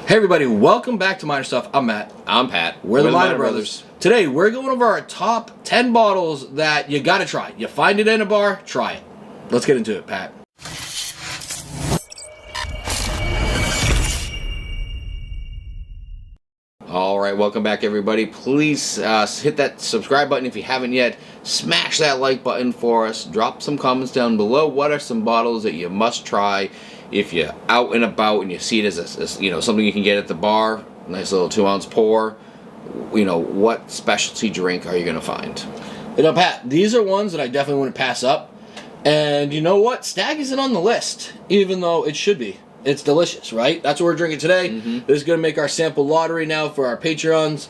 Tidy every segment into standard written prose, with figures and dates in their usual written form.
Hey everybody, welcome back to Minor Stuff. I'm Matt. I'm Pat. We're the Minor Brothers. Today we're going over our top 10 bottles that you gotta try. You find it in a bar, try it. Let's get into it, Pat. All right, welcome back everybody. Please hit that subscribe button if you haven't yet. Smash that like button for us. Drop some comments down below. What are some bottles that you must try if you're out and about and you see it as something you can get at the bar? Nice little 2-ounce pour. What specialty drink are you gonna find? Pat, these are ones that I definitely wouldn't pass up. And you know what? Stagg isn't on the list, even though it should be. It's delicious, right? That's what we're drinking today. This is going to make our sample lottery now for our Patreons.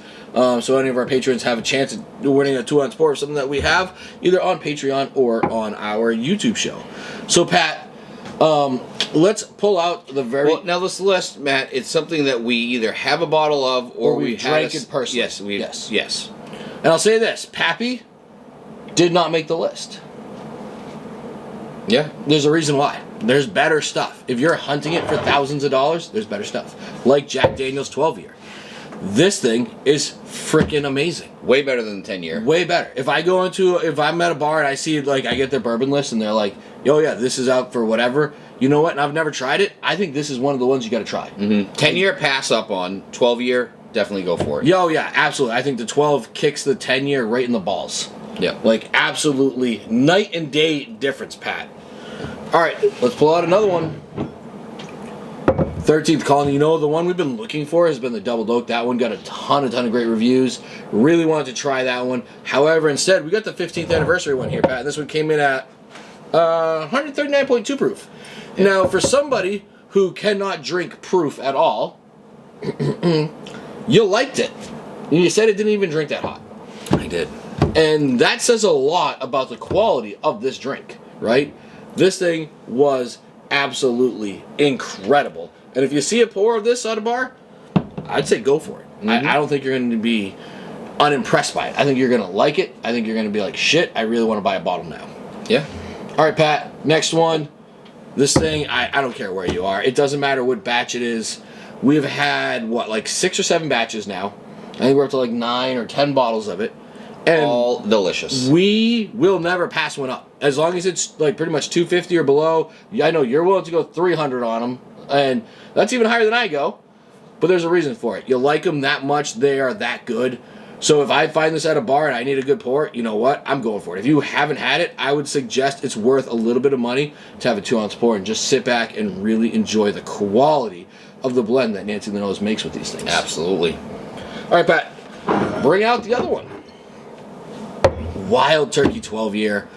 So any of our patrons have a chance at winning a 2-ounce pour of something that we have, either on Patreon or on our YouTube show. So, Pat, let's pull out the very... Well, now this list, Matt, it's something that we either have a bottle of or we drank it personally. Yes. And I'll say this. Pappy did not make the list. Yeah. There's a reason why. There's better stuff. If you're hunting it for thousands of dollars, there's better stuff. Like Jack Daniel's 12-year. This thing is freaking amazing. Way better than the 10-year. Way better. If I'm at a bar and I see, I get their bourbon list and they're like, oh yeah, this is out for whatever. You know what? And I've never tried it. I think this is one of the ones you got to try. 10-year pass up on. 12-year, definitely go for it. Yo, yeah, absolutely. I think the 12 kicks the 10-year right in the balls. Yeah. Absolutely night and day difference, Pat. All right, let's pull out another one. 13th Colony. The one we've been looking for has been the Double Oak. That one got a ton of great reviews. Really wanted to try that one. However, instead, we got the 15th anniversary one here, Pat. And this one came in at 139.2 proof. Yeah. Now, for somebody who cannot drink proof at all, you liked it. And you said it didn't even drink that hot. I did. And that says a lot about the quality of this drink, right? This thing was absolutely incredible. And if you see a pour of this at a bar, I'd say go for it. I don't think you're going to be unimpressed by it. I think you're going to like it. I think you're going to be like, shit, I really want to buy a bottle now. Yeah. All right, Pat, next one. This thing, I don't care where you are. It doesn't matter what batch it is. We've had, 6 or 7 batches now. I think we're up to 9 or 10 bottles of it. And all delicious. We will never pass one up. As long as it's pretty much 250 or below. I know you're willing to go 300 on them. And that's even higher than I go. But there's a reason for it. You like them that much, they are that good. So if I find this at a bar and I need a good pour, you know what? I'm going for it. If you haven't had it, I would suggest it's worth a little bit of money to have a 2-ounce pour and just sit back and really enjoy the quality of the blend that Nancy the Nose makes with these things. Absolutely. All right, Pat. Bring out the other one. Wild Turkey 12-year.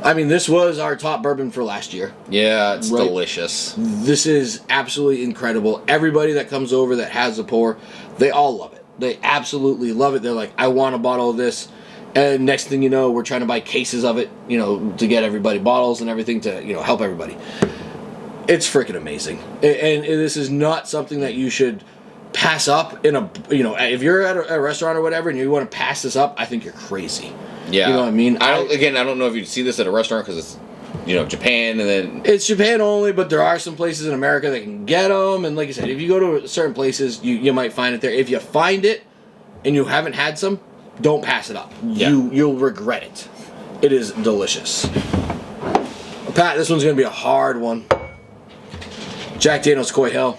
This was our top bourbon for last year. Yeah, it's delicious. This is absolutely incredible. Everybody that comes over that has a pour, they all love it. They absolutely love it. They're like, I want a bottle of this. And next thing you know, we're trying to buy cases of it, to get everybody bottles and everything to, help everybody. It's freaking amazing. And this is not something that you should pass up in a, if you're at a restaurant or whatever and you want to pass this up, I think you're crazy. Yeah. You know what I mean? I don't know if you'd see this at a restaurant because it's, Japan and then... It's Japan only, but there are some places in America that can get them. And like I said, if you go to certain places, you might find it there. If you find it and you haven't had some, don't pass it up. Yeah. You'll regret it. It is delicious. Pat, this one's going to be a hard one. Jack Daniel's Coy Hill.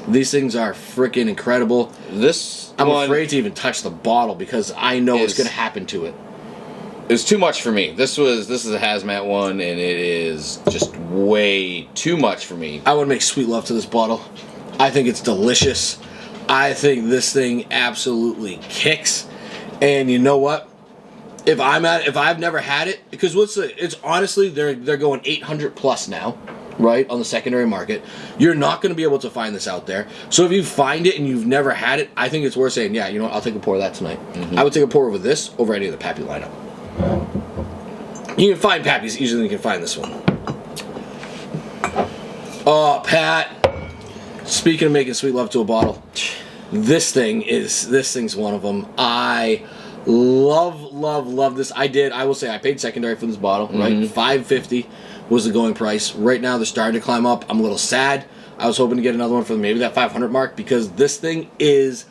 These things are freaking incredible. I'm afraid to even touch the bottle because I know what's going to happen to it. It's too much for me. This is a hazmat one, and it is just way too much for me. I would make sweet love to this bottle. I think it's delicious. I think this thing absolutely kicks. And you know what? If I've never had it, because it's honestly they're going 800 plus now. Right, on the secondary market. You're not going to be able to find this out there. So if you find it and you've never had it, I think it's worth saying, yeah, I'll take a pour of that tonight. I would take a pour over this over any of the Pappy lineup. You can find Pappies easier than you can find this one. Oh, Pat. Speaking of making sweet love to a bottle, this thing's one of them. I love this. I will say I paid secondary for this bottle, right? $5.50 was the going price. Right now they're starting to climb up. I'm a little sad. I was hoping to get another one for maybe that 500 mark because this thing is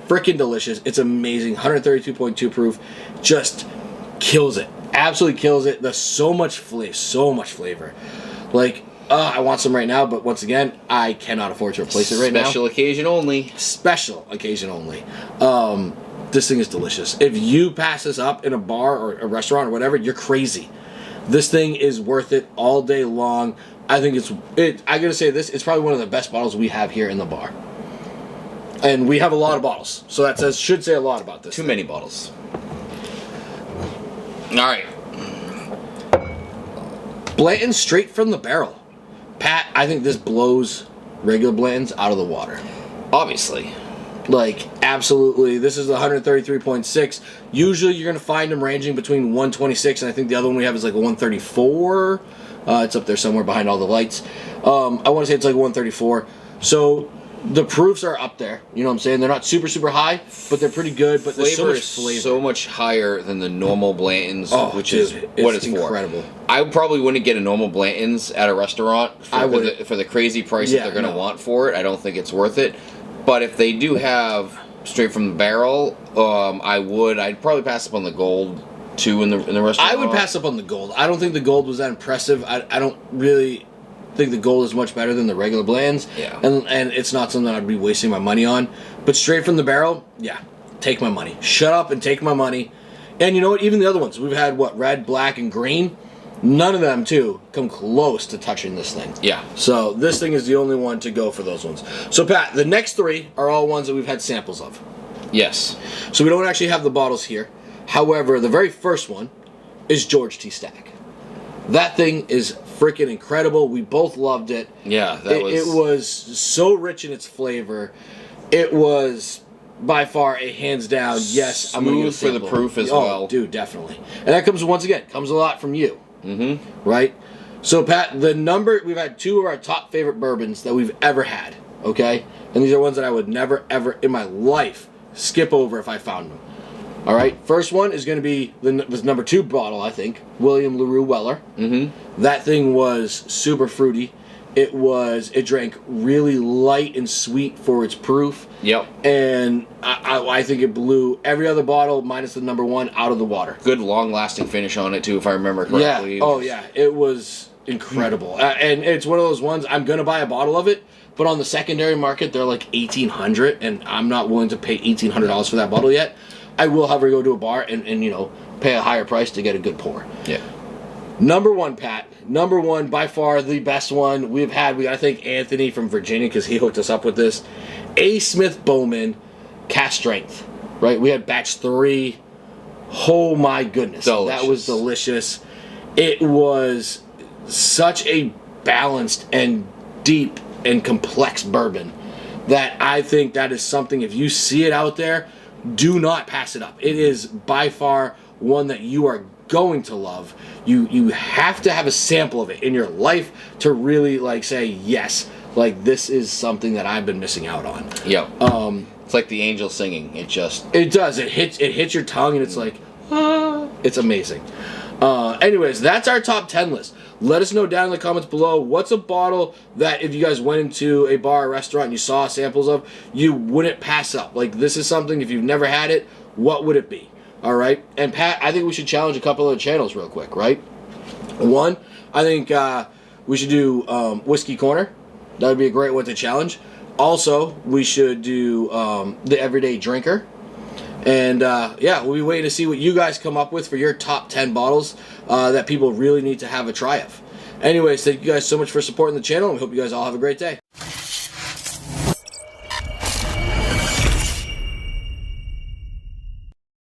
freaking delicious. It's amazing. 132.2 proof. Just kills it. Absolutely kills it. There's so much flavor. Like, I want some right now, but once again, I cannot afford to replace it right now. Special occasion only. Special occasion only. This thing is delicious. If you pass this up in a bar or a restaurant or whatever, you're crazy. This thing is worth it all day long. I think I gotta say this, it's probably one of the best bottles we have here in the bar. And we have a lot of bottles, so that should say a lot about this. Too many bottles. All right. Blanton straight from the barrel. Pat, I think this blows regular Blantons out of the water. Obviously. Like, absolutely. This is 133.6. Usually you're going to find them ranging between 126, and I think the other one we have is like a 134. It's up there somewhere behind all the lights. I want to say it's like 134. So the proofs are up there. You know what I'm saying? They're not super, super high, but they're pretty good. But there's so much flavor. So much higher than the normal Blantons, which dude, is what it's incredible. For. I probably wouldn't get a normal Blanton's at a restaurant for the crazy price that they're going to want for it. I don't think it's worth it. But if they do have straight from the barrel, I'd probably pass up on the gold too in the restaurant. I would pass up on the gold. I don't think the gold was that impressive. I don't really think the gold is much better than the regular Blands. Yeah. And it's not something I'd be wasting my money on. But straight from the barrel, yeah, take my money. Shut up and take my money. And you know what? Even the other ones, we've had red, black, and green. None of them, too, come close to touching this thing. Yeah. So this thing is the only one to go for those ones. So, Pat, the next three are all ones that we've had samples of. Yes. So we don't actually have the bottles here. However, the very first one is George T. Stagg. That thing is freaking incredible. We both loved it. Yeah, it was so rich in its flavor. It was by far a hands down yes. Smooth I'm gonna for the proof as well. Dude, definitely. And that comes comes a lot from you. Mm-hmm. Right? So, Pat, we've had two of our top favorite bourbons that we've ever had. Okay? And these are ones that I would never, ever in my life skip over if I found them. All right? First one is going to be was number 2 bottle, I think. William Larue Weller. Mm-hmm. That thing was super fruity. It drank really light and sweet for its proof. Yep. And I think it blew every other bottle minus the number 1 out of the water. Good long-lasting finish on it, too, if I remember correctly. Yeah. Oh, yeah. It was incredible. And it's one of those ones, I'm going to buy a bottle of it, but on the secondary market, they're like $1,800, and I'm not willing to pay $1,800 for that bottle yet. I will, however, go to a bar and pay a higher price to get a good pour. Yeah. Number 1, Pat. Number 1, by far the best one we've had. We got to thank Anthony from Virginia because he hooked us up with this. A. Smith Bowman Cask Strength. Right? We had batch 3. Oh my goodness. Delicious. That was delicious. It was such a balanced and deep and complex bourbon that I think that is something, if you see it out there, do not pass it up. It is by far one that you are going to love. You have to have a sample of it in your life to really say yes, this is something that I've been missing out on. Yep. It's like the angel singing. It does. It hits your tongue and it's like it's amazing. Anyways, that's our top 10 list. Let us know down in the comments below what's a bottle that if you guys went into a bar or restaurant and you saw samples of, you wouldn't pass up. This is something, if you've never had it, what would it be? All right? And Pat, I think we should challenge a couple of the channels real quick, right? One, I think we should do Whiskey Corner. That would be a great one to challenge. Also, we should do the Everyday Drinker. And, we'll be waiting to see what you guys come up with for your top 10 bottles that people really need to have a try of. Anyways, thank you guys so much for supporting the channel, and we hope you guys all have a great day.